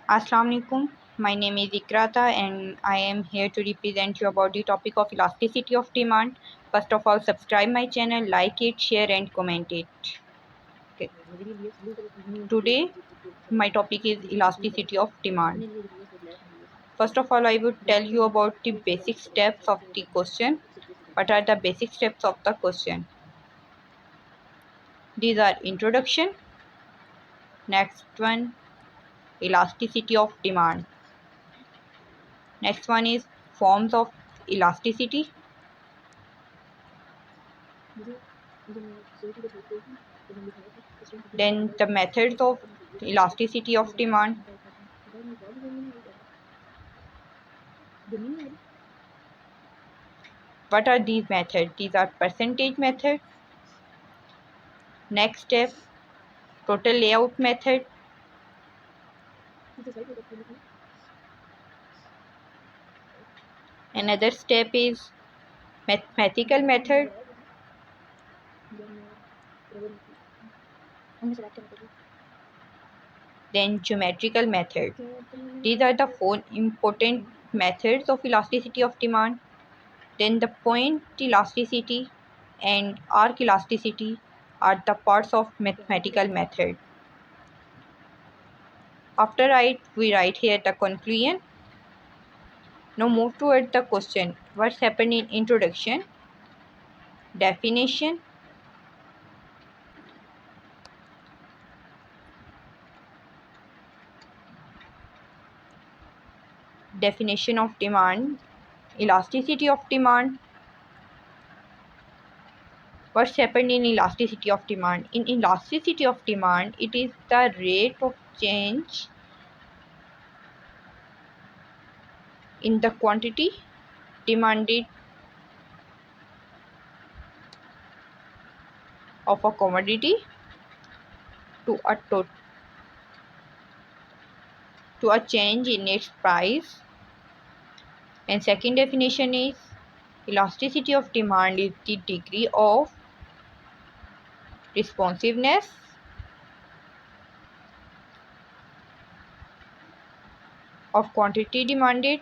Assalamu alaikum. My name is Ikrata and I am here to represent you about the topic of elasticity of demand. First of all, subscribe my channel, like it, share and comment it. Okay. Today, my topic is elasticity of demand. First of all, I would tell you about the basic steps of the question. What are the basic steps of the question? These are introduction. Next one, elasticity of demand. Next one is forms of elasticity. Then the methods of elasticity of demand. What are these methods? These are percentage method. Next step, total layout method. Another step is mathematical method. Then geometrical method. These are the four important methods of elasticity of demand. Then the point elasticity and arc elasticity are the parts of mathematical method. After we write here the conclusion. Now move toward the question. What's happened in introduction? Definition. Definition of demand. Elasticity of demand. What's happened in elasticity of demand? In elasticity of demand, it is the rate of change in the quantity demanded of a commodity to a change in its price. And second definition is elasticity of demand is the degree of responsiveness of quantity demanded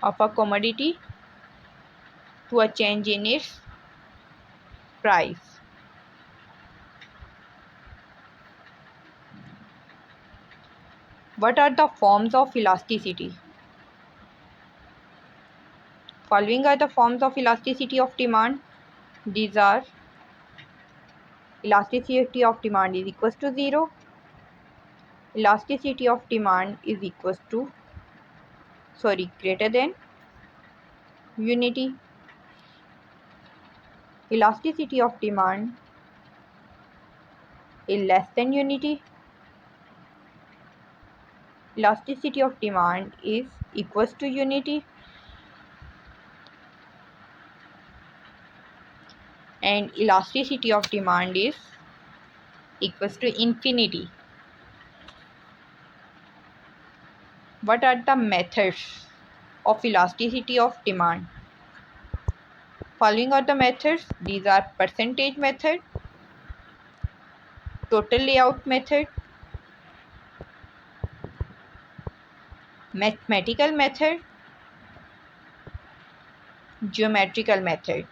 of a commodity to a change in its price. What are the forms of elasticity? Following are the forms of elasticity of demand. These are elasticity of demand is equals to 0. Elasticity of demand is equals to greater than unity. Elasticity of demand is less than unity. Elasticity of demand is equals to unity. And elasticity of demand is equals to infinity. What are the methods of elasticity of demand? Following are the methods. These are percentage method, total layout method, mathematical method, geometrical method.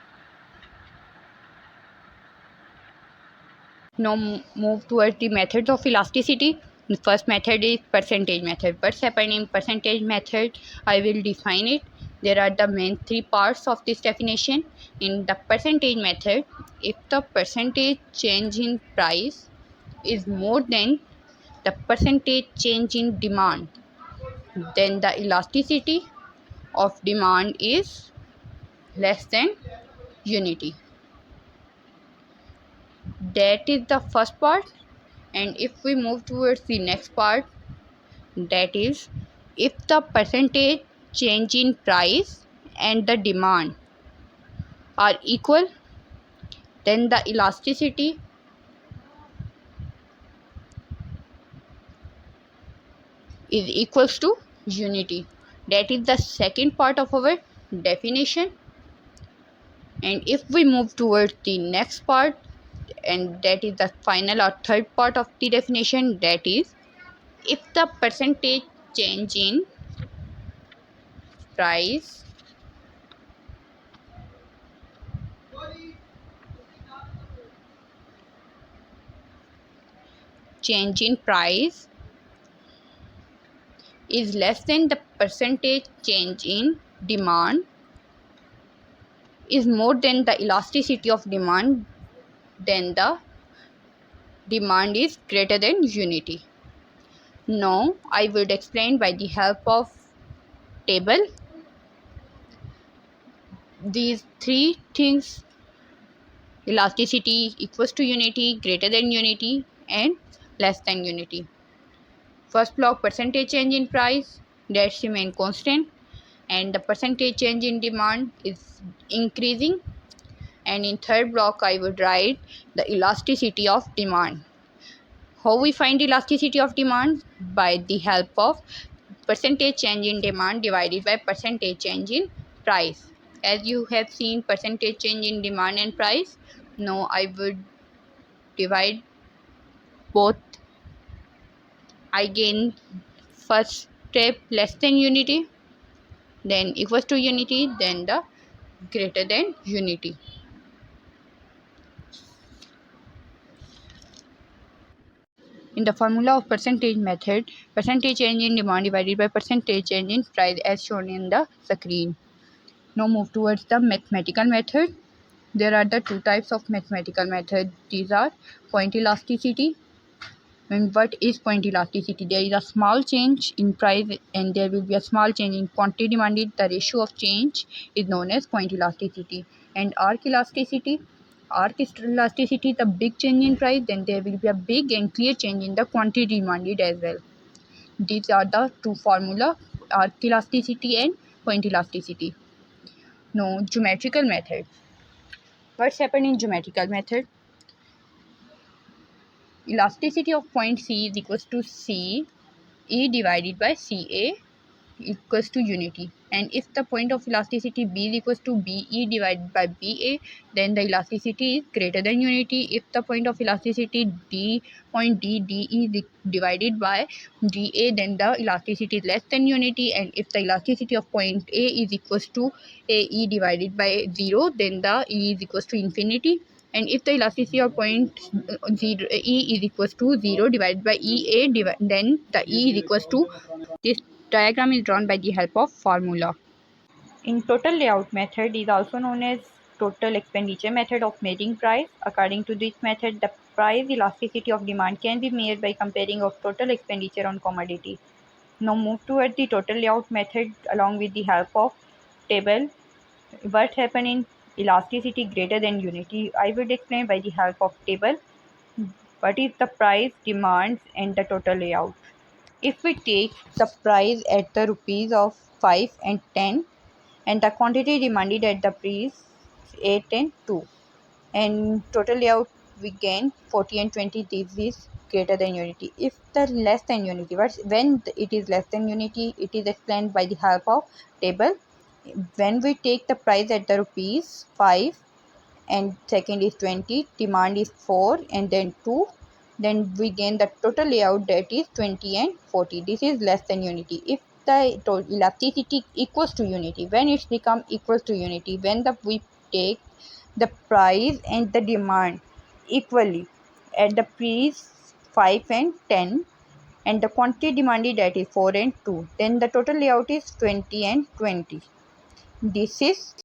Now move towards the methods of elasticity. The first method is percentage method. What's happened in percentage method? I will define it. There are the main three parts of this definition. In the percentage method, if the percentage change in price is more than the percentage change in demand, then the elasticity of demand is less than unity. That is the first part. And if we move towards the next part, that is if the percentage change in price and the demand are equal, then the elasticity is equals to unity. That is the second part of our definition. And if we move towards the next part, and that is the final or third part of the definition, that is, if the percentage change in price change in price is less than the percentage change in demand, is more than the elasticity of demand, then the demand is greater than unity. Now I would explain by the help of table these three things: elasticity equals to unity, greater than unity, and less than unity. First block, percentage change in price, that remain constant, and the percentage change in demand is increasing. And in third block I would write the elasticity of demand. How we find elasticity of demand? By the help of percentage change in demand divided by percentage change in price. As you have seen percentage change in demand and price, now I would divide both. I gain first step less than unity, then equals to unity, then the greater than unity. In the formula of percentage method, percentage change in demand divided by percentage change in price as shown in the screen. Now move towards the mathematical method. There are the two types of mathematical method. These are point elasticity. And what is point elasticity? There is a small change in price and there will be a small change in quantity demanded. The ratio of change is known as point elasticity. And arc elasticity. Arc elasticity is a big change in price, then there will be a big and clear change in the quantity demanded as well. These are the two formula, arc elasticity and point elasticity. Now geometrical method. What's happened in geometrical method? Elasticity of point C is equals to C E divided by CA equals to unity. And if the point of elasticity B is equals to BE divided by BA, then the elasticity is greater than unity. If the point of elasticity point DE is divided by GA, then the elasticity is less than unity. And if the elasticity of point A is equals to AE divided by 0, then the E is equals to infinity. And if the elasticity of point 0 E is equals to 0 divided by EA, then the E is equals to, this diagram is drawn by the help of formula. In total layout method is also known as total expenditure method of measuring price. According to this method, the price elasticity of demand can be measured by comparing of total expenditure on commodity. Now move toward the total layout method along with the help of table. What happened in elasticity greater than unity? I will explain by the help of table. What is the price, demands, and the total layout? If we take the price at the rupees of 5 and 10 and the quantity demanded at the price 8 and 2 and total layout we gain 40 and 20, this is greater than unity. If the less than unity, when it is less than unity, it is explained by the help of table. When we take the price at the rupees 5 and second is 20, demand is 4 and then 2, then we gain the total layout, that is 20 and 40. This is less than unity. If the elasticity equals to unity, when it's become equals to unity, when we take the price and the demand equally at the price 5 and 10 and the quantity demanded, that is 4 and 2, then the total layout is 20 and 20. This is